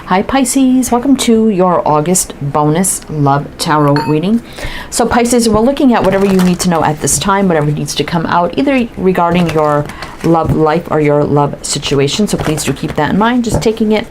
Hi Pisces, welcome to your August bonus love tarot reading. So Pisces, we're looking at whatever you need to know at this time, whatever needs to come out, either regarding your love life or your love situation. So please do keep that in mind, just taking it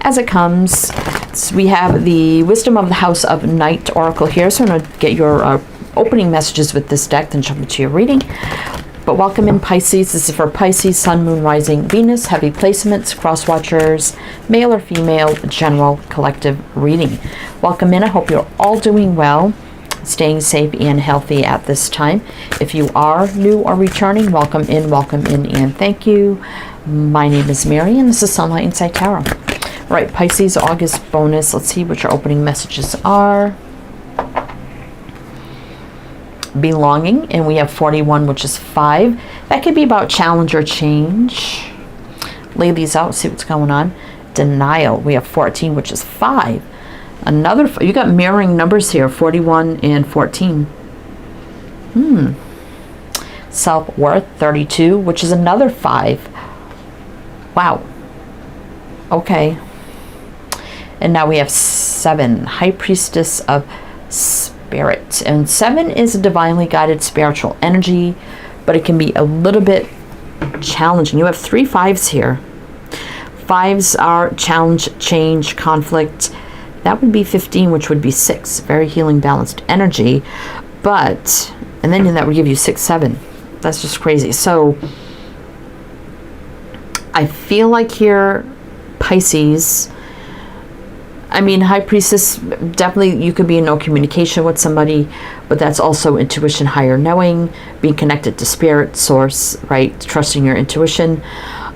as it comes. So we have the Wisdom of the House of Night Oracle here. So I'm going to get your opening messages with this deck, then jump into your reading. But welcome in Pisces. This is for Pisces, Sun, Moon, Rising, Venus, heavy placements, cross watchers, male or female, general collective reading. Welcome in. I hope you're all doing well, staying safe and healthy at this time. If you are new or returning, welcome in, and thank you. My name is Mary, and this is Sunlight Insight Tarot. All right, Pisces, August bonus. Let's see what your opening messages are. Belonging, and we have 41, which is 5. That could be about challenge or change. Lay these out, see what's going on. Denial, we have 14, which is 5. Another, you got mirroring numbers here, 41 and 14. Self-worth, 32, which is another 5. Wow. Okay. And now we have 7, High Priestess of Spirit. And 7 is a divinely guided spiritual energy, but it can be a little bit challenging. You have 3 5s here. 5s are challenge, change, conflict. That would be 15, which would be 6. Very healing, balanced energy. But, and then that would give you 6 7. That's just crazy. So I feel like here, Pisces, I mean, High Priestess, definitely you could be in no communication with somebody, but that's also intuition, higher knowing, being connected to spirit, source, right? Trusting your intuition,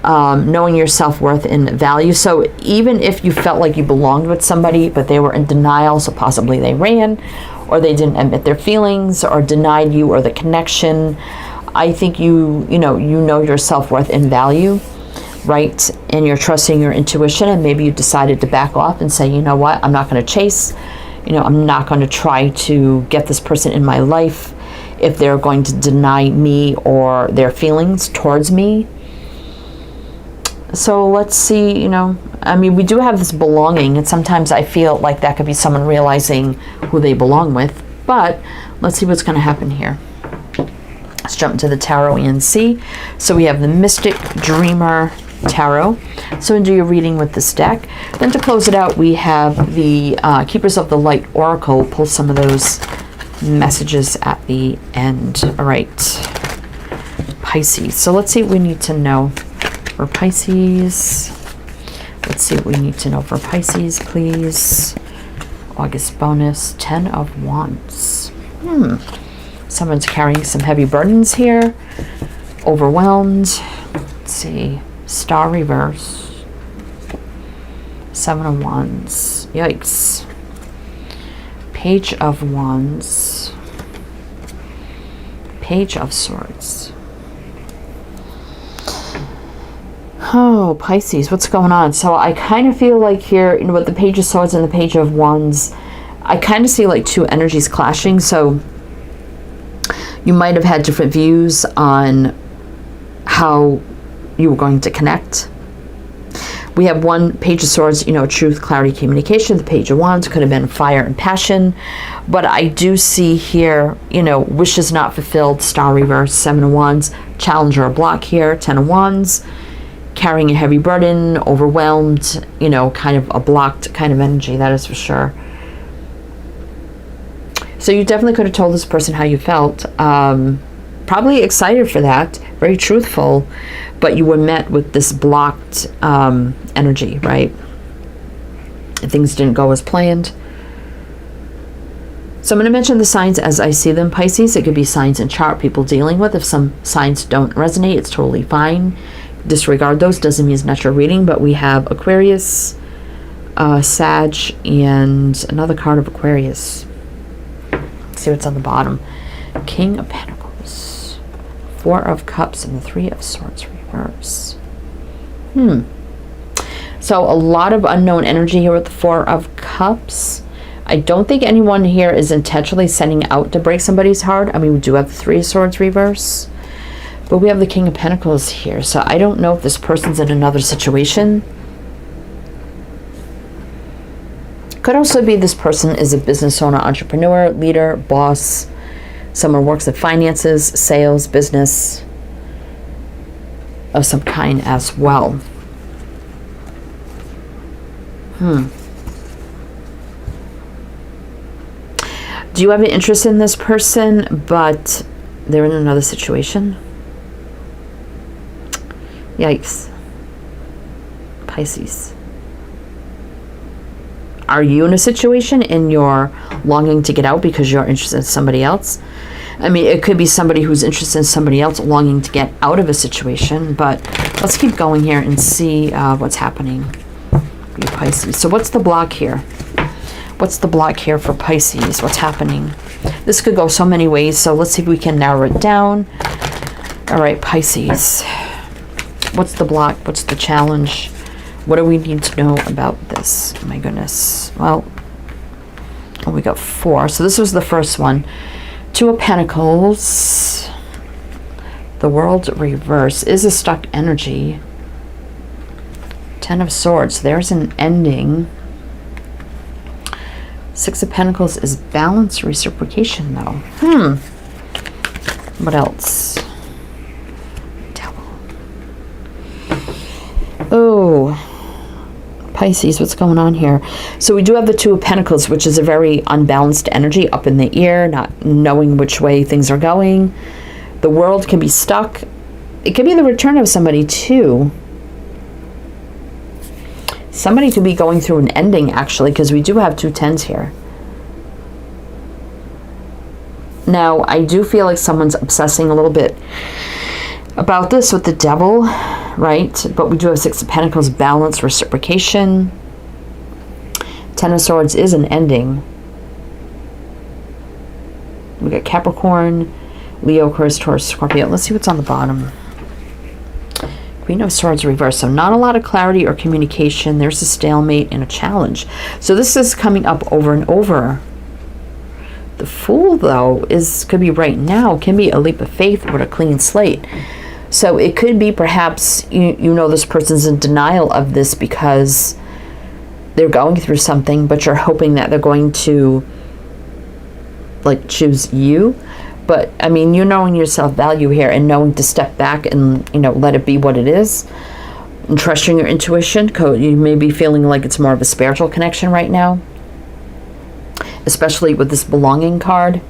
knowing your self-worth and value. So even if you felt like you belonged with somebody, but they were in denial, so possibly they ran, or they didn't admit their feelings, or denied you or the connection, I think you know your self-worth and value, right? And you're trusting your intuition, and maybe you decided to back off and say, you know what, I'm not going to chase, I'm not going to try to get this person in my life if they're going to deny me or their feelings towards me. So let's see, I mean, we do have this belonging, and sometimes I feel like that could be someone realizing who they belong with, but let's see what's going to happen here. Let's jump into the tarot and see. So we have the Mystic Dreamer Tarot. So do your reading with this deck. Then to close it out, we have the Keepers of the Light Oracle. Pull some of those messages at the end. All right, Pisces. So let's see what we need to know for Pisces. Let's see what we need to know for Pisces, please. August bonus, 10 of Wands. Someone's carrying some heavy burdens here. Overwhelmed. Let's see. Star reverse. 7 of Wands. Yikes. Page of Wands. Page of Swords. Oh, Pisces, what's going on? So I kind of feel like here, with the Page of Swords and the Page of Wands, I kind of see like two energies clashing. So you might have had different views on how you were going to connect. We have one Page of Swords, truth, clarity, communication. The Page of Wands could have been fire and passion. But I do see here, wishes not fulfilled, Star reverse, 7 of Wands, challenge or a block here, 10 of Wands, carrying a heavy burden, overwhelmed, kind of a blocked kind of energy, that is for sure. So you definitely could have told this person how you felt. Probably excited for that, very truthful, but you were met with this blocked energy, right? And things didn't go as planned. So I'm going to mention the signs as I see them, Pisces. It could be signs and chart people dealing with. If some signs don't resonate, it's totally fine. Disregard those. Doesn't mean it's not your reading, but we have Aquarius, Sag, and another card of Aquarius. Let's see what's on the bottom. King of Pentacles, 4 of Cups, and the 3 of Swords reverse. So a lot of unknown energy here with the 4 of Cups. I don't think anyone here is intentionally setting out to break somebody's heart. I mean, we do have the 3 of Swords reverse, but we have the King of Pentacles here. So I don't know if this person's in another situation Could also be this person is a business owner, entrepreneur, leader, boss. Someone works in finances, sales, business of some kind as well. Do you have an interest in this person, but they're in another situation? Yikes. Pisces. Are you in a situation and you're longing to get out because you're interested in somebody else? I mean, it could be somebody who's interested in somebody else longing to get out of a situation, but let's keep going here and see what's happening for you Pisces. So what's the block here? What's the block here for Pisces? What's happening? This could go so many ways, so let's see if we can narrow it down. All right, Pisces. What's the block? What's the challenge? What do we need to know about this? Oh my goodness. Well, we got 4. So this was the first one. 2 of Pentacles. The World reverse is a stuck energy. 10 of Swords. There's an ending. 6 of Pentacles is balance, reciprocation, though. What else? Oh, Pisces, what's going on here? So we do have the 2 of Pentacles, which is a very unbalanced energy, up in the air, not knowing which way things are going. The World can be stuck. It could be the return of somebody, too. Somebody could be going through an ending, actually, because we do have 2 10s here. Now, I do feel like someone's obsessing a little bit about this with the Devil, right? But we do have 6 of Pentacles, balance, reciprocation. 10 of Swords is an ending. We got Capricorn, Leo, Aquarius, Taurus, Scorpio. Let's see what's on the bottom. Queen of Swords reverse. So not a lot of clarity or communication. There's a stalemate and a challenge. So this is coming up over and over. The Fool, though, could be right now, can be a leap of faith with a clean slate. So it could be perhaps, you know, this person's in denial of this because they're going through something, but you're hoping that they're going to, like, choose you. But, I mean, you're knowing your self-value here and knowing to step back and, you know, let it be what it is. And trusting your intuition. You may be feeling like it's more of a spiritual connection right now. Especially with this belonging card.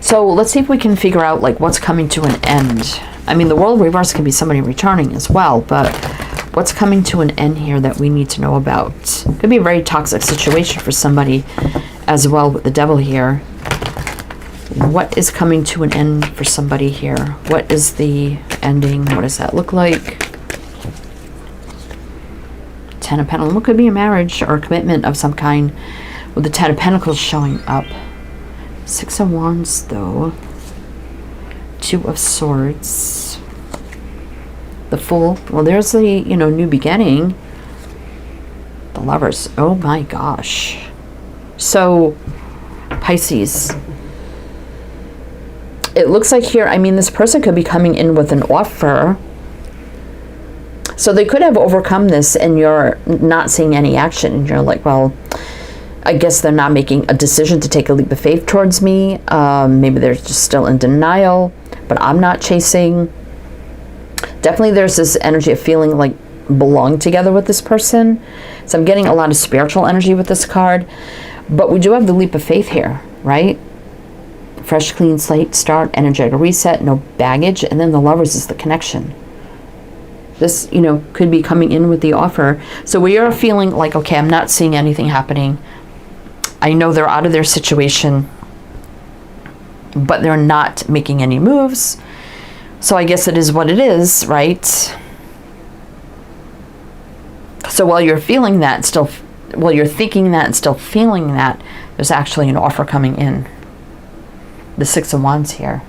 So let's see if we can figure out, like, what's coming to an end. I mean, the World reverse can be somebody returning as well, but what's coming to an end here that we need to know about? Could be a very toxic situation for somebody as well with the Devil here. What is coming to an end for somebody here? What is the ending? What does that look like? 10 of Pentacles. What could be a marriage or a commitment of some kind with the 10 of Pentacles showing up. 6 of Wands, though. 2 of Swords. The Fool. Well, there's the, you know, new beginning. The Lovers. Oh my gosh. So, Pisces. It looks like here, I mean, this person could be coming in with an offer. So they could have overcome this and you're not seeing any action. And you're like, well, I guess they're not making a decision to take a leap of faith towards me. Maybe they're just still in denial, but I'm not chasing. Definitely there's this energy of feeling like belong together with this person. So I'm getting a lot of spiritual energy with this card. But we do have the leap of faith here, right? Fresh, clean slate, start, energetic reset, no baggage. And then the Lovers is the connection. This, you know, could be coming in with the offer. So we are feeling like, okay, I'm not seeing anything happening. I know they're out of their situation, but they're not making any moves. So I guess it is what it is, right? So while you're feeling that, while you're thinking that and still feeling that, there's actually an offer coming in. The 6 of Wands here.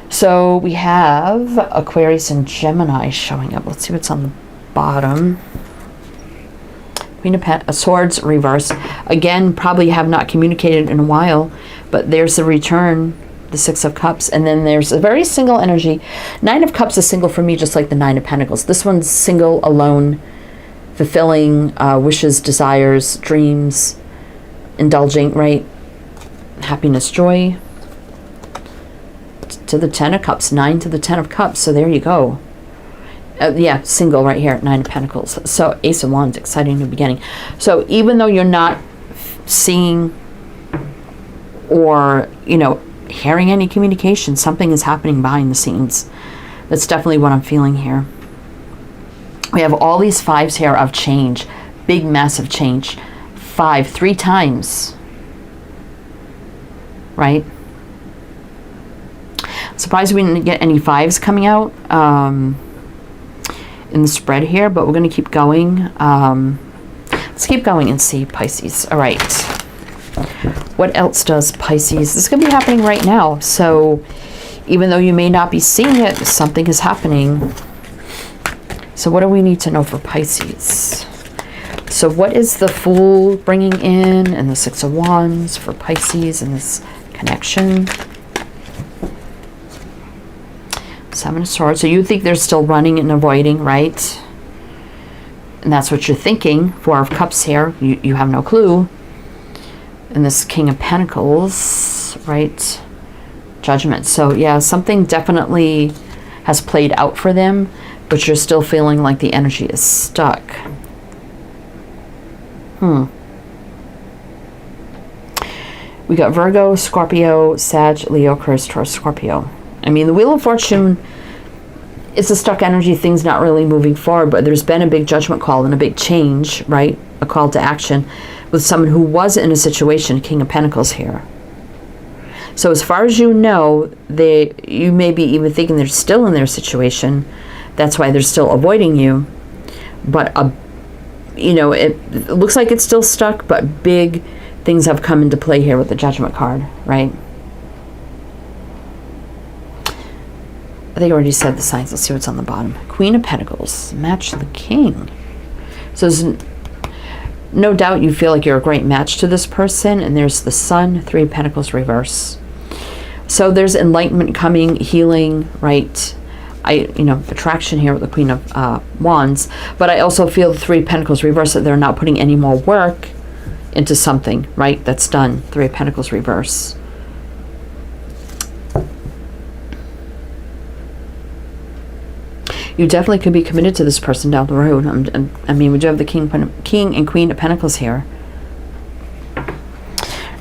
So we have Aquarius and Gemini showing up. Let's see what's on the bottom. Queen of Swords reverse. Again, probably have not communicated in a while, but there's the return the Six of Cups. And then there's a very single energy. Nine of Cups is single for me, just like the Nine of Pentacles. This one's single, alone, fulfilling wishes, desires, dreams, indulging, right? Happiness, joy. To the Ten of Cups, 9 to the Ten of Cups. So there you go. Yeah, single right here, Nine of Pentacles. So Ace of Wands, exciting new beginning. So even though you're not seeing or, you know, hearing any communication, something is happening behind the scenes. That's definitely what I'm feeling here. We have all these fives here of change. Big, massive change. 5, 3 times. Right? Surprised we didn't get any fives coming out in the spread here, but we're going to keep going. Let's keep going and see, Pisces. All right. What else does Pisces? This is going to be happening right now. So even though you may not be seeing it, something is happening. So what do we need to know for Pisces? So what is the Fool bringing in and the Six of Wands for Pisces in this connection? Seven of Swords. So you think they're still running and avoiding, right? And that's what you're thinking. Four of Cups here. You have no clue. And this King of Pentacles, right? Judgment. So yeah, something definitely has played out for them, but you're still feeling like the energy is stuck. We got Virgo, Scorpio, Sag, Leo, Aquarius, Taurus, Scorpio. I mean, the Wheel of Fortune is a stuck energy. Things not really moving forward, but there's been a big judgment call and a big change, right? A call to action with someone who was in a situation, King of Pentacles here. So as far as you know, you may be even thinking they're still in their situation. That's why they're still avoiding you. But, you know, it looks like it's still stuck, but big things have come into play here with the Judgment card, right? I think I already said the signs. Let's see what's on the bottom. Queen of Pentacles. Match the King. So there's no doubt you feel like you're a great match to this person. And there's the Sun, Three of Pentacles reverse. So there's enlightenment coming, healing, right? Attraction here with the Queen of Wands. But I also feel the Three of Pentacles reverse, that they're not putting any more work into something, right? That's done. Three of Pentacles reverse. You definitely could be committed to this person down the road. I mean, we do have the King and Queen of Pentacles here.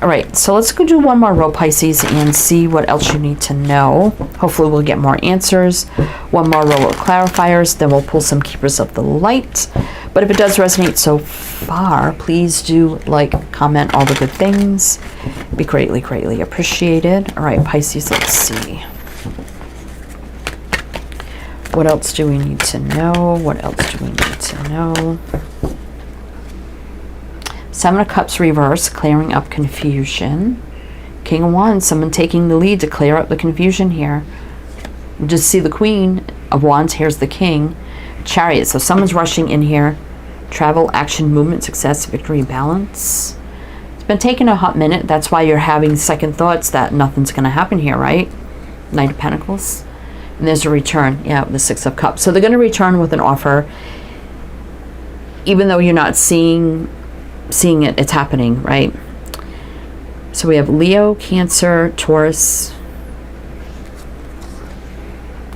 All right, so let's go do one more row, Pisces, and see what else you need to know. Hopefully we'll get more answers. One more row of clarifiers, then we'll pull some Keepers of the Light. But if it does resonate so far, please do like, comment, all the good things. Be greatly, greatly appreciated. All right, Pisces, let's see. What else do we need to know? What else do we need to know? Seven of Cups reverse, clearing up confusion. King of Wands, someone taking the lead to clear up the confusion here. Just see the Queen of Wands, here's the King. Chariot, so someone's rushing in here. Travel, action, movement, success, victory, balance. It's been taking a hot minute. That's why you're having second thoughts that nothing's going to happen here, right? Knight of Pentacles. And there's a return, yeah, the Six of Cups. So they're going to return with an offer. Even though you're not seeing it, it's happening, right? So we have Leo, Cancer, Taurus,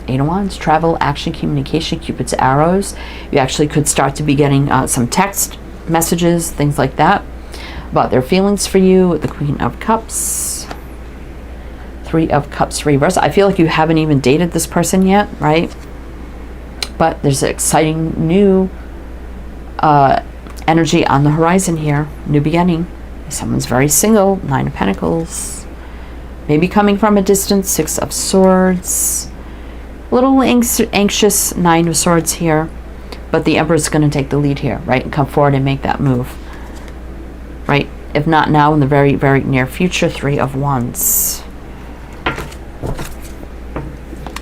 Eight of Wands, travel, action, communication, Cupid's arrows. You actually could start to be getting some text messages, things like that, about their feelings for you. The Queen of Cups, Three of Cups reverse. I feel like you haven't even dated this person yet, right? But there's an exciting new energy on the horizon here. New beginning. Someone's very single. Nine of Pentacles. Maybe coming from a distance. Six of Swords. A little anxious. Nine of Swords here. But the Emperor's going to take the lead here, right? And come forward and make that move. Right? If not now, in the very, very near future. Three of Wands.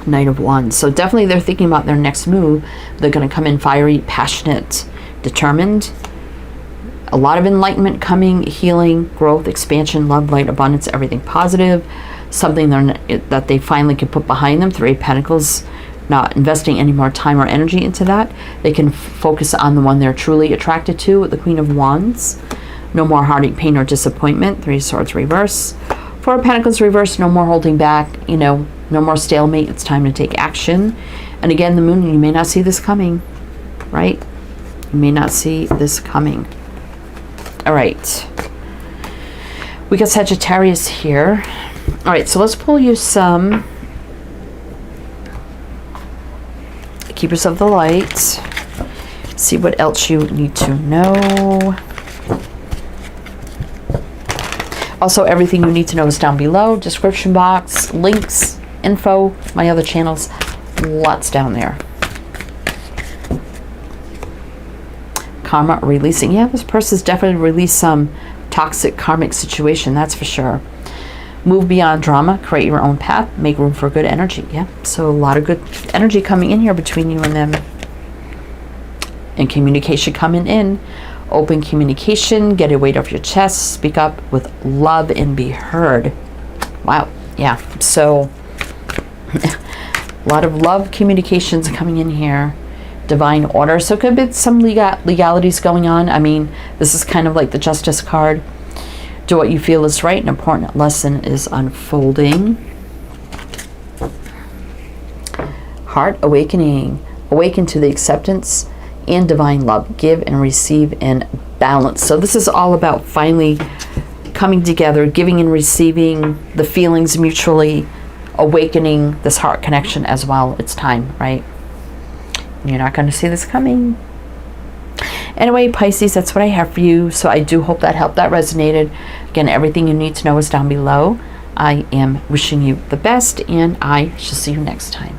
Knight of Wands. So definitely they're thinking about their next move. They're going to come in fiery, passionate, determined. A lot of enlightenment coming, healing, growth, expansion, love, light, abundance, everything positive. something that they finally can put behind them. Three of Pentacles, not investing any more time or energy into that. They can focus on the one they're truly attracted to, the Queen of Wands. No more heartache, pain, or disappointment. Three of Swords reverse. Four of Pentacles reverse. No more holding back. You know, no more stalemate. It's time to take action. And again, the Moon, you may not see this coming, right? You may not see this coming. All right. We got Sagittarius here. All right, so let's pull you some Keepers of the Light. See what else you need to know. Also, everything you need to know is down below. Description box, links, info, my other channels. Lots down there. Karma releasing. Yeah, this person's definitely released some toxic karmic situation, that's for sure. Move beyond drama, create your own path, make room for good energy. Yeah, so a lot of good energy coming in here between you and them. And communication coming in. Open communication, get a weight off your chest, speak up with love and be heard. Wow, yeah, so a lot of love communications coming in here. Divine order, so it could be some legalities going on. I mean, this is kind of like the Justice card. Do what you feel is right. An important lesson is unfolding. Heart awakening. Awaken to the acceptance and divine love. Give and receive in balance. So this is all about finally coming together, giving and receiving the feelings mutually, awakening this heart connection as well. It's time, right? You're not going to see this coming. Anyway, Pisces, that's what I have for you. So I do hope that helped, that resonated. Again, everything you need to know is down below. I am wishing you the best, and I shall see you next time.